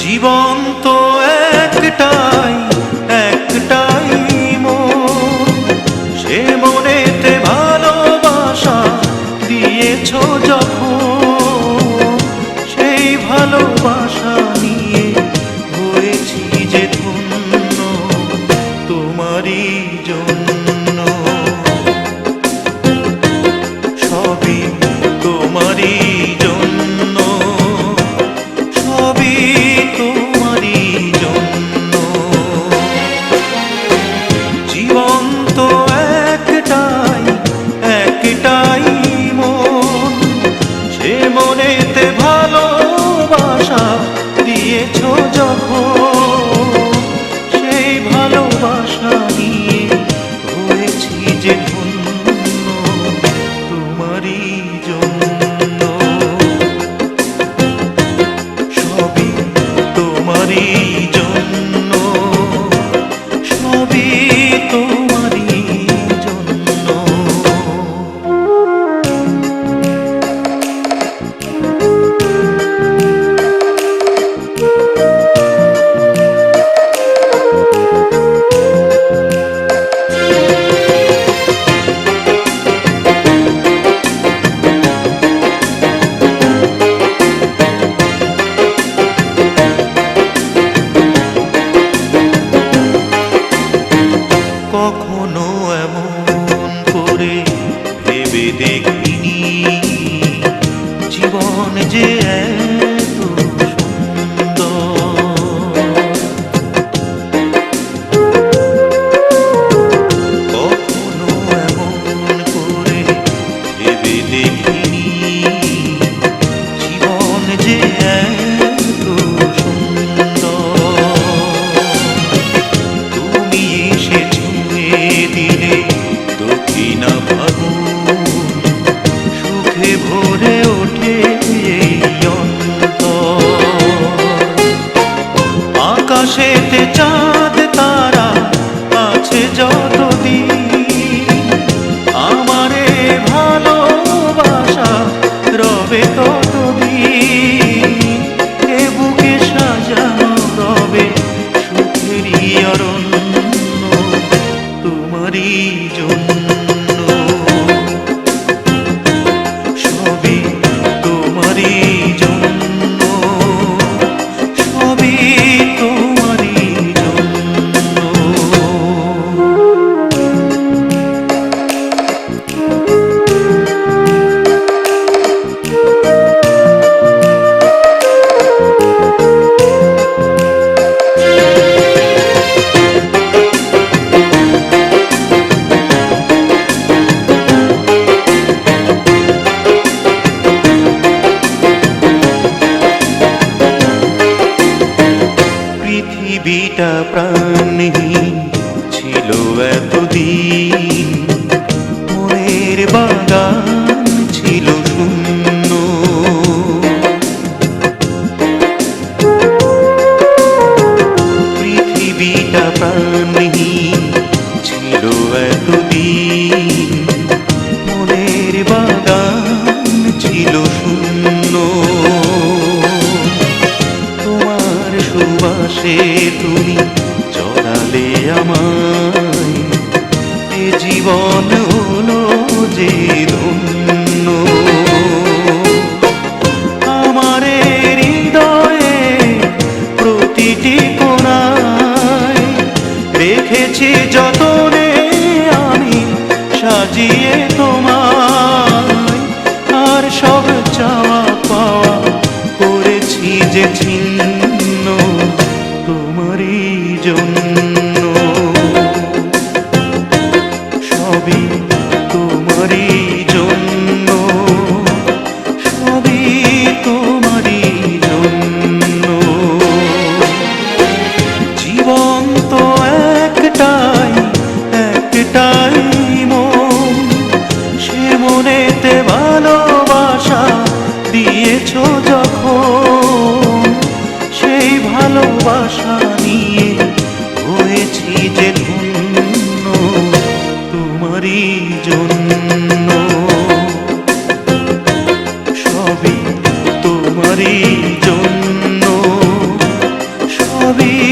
জীবন তো একটাই একটাই মন, সে মনেতে ভালোবাসা দিয়েছ যখন, সেই ভালোবাসা নিয়ে হয়েছি যে ধন্য তোমারই জন্য। সবই তোমারই জন্য, সবই তোমারই জন্য। জীবন তো একটাই একটাই মন, সে মনেতে ভালোবাসা দিয়েছ যখন, সেই ভালোবাসা নিয়ে হয়েছি যে ধন্য তোমারই জন্য। সবই তোমারই জন্য, সবই তোমারই জন্য। কখনো এমন করে ভেবে দেখিনি জীবন যে এত সুন্দর। কখনো এমন করে ভেবে দেখিনি জীবন যে এত সুন্দর। তুমি এসেছো দিলে দক্ষিণা ফাগুন, সুখে ভরে ওঠে এই অন্তর। আকাশেতে চাঁদ তারা আছে যতদিন, আমারে ভালোবাসা রবে ততদিন। এ বুকে সাজানো রবে সুখেরই অরণ্য তোমারই জন্য। সবই তোমারই জন্য, সবই তোমারই জন্য। পৃথিবীটা প্রাণহীন ছিল এতদিন, মনের বাগান ছিল শূন্য। পৃথিবীটা প্রাণহীন ছিল এতদিন, মনের বাগান ছিল শূন্য। তোমার সুবাসে তুমি জড়ালে আমায়, এ জীবন হলো যে ধন্য। আমার হৃদয়ে প্রতিটি কোণায় রেখেছি যতনে আমি সাজিয়ে তোমায়। আর সব চাওয়া পাওয়া করেছি যে ছিন্ন তোমারই জন্য। সবই তোমারই জন্য, সবই তোমারই জন্য। জীবন তো একটাই একটাই মন, সে মনেতে ভালোবাসা দিয়েছ যখন, সেই ভালোবাসা নিয়ে হয়েছি যে ধন্য তোমারই জন্য। সবই তোমারই জন্য, ছবি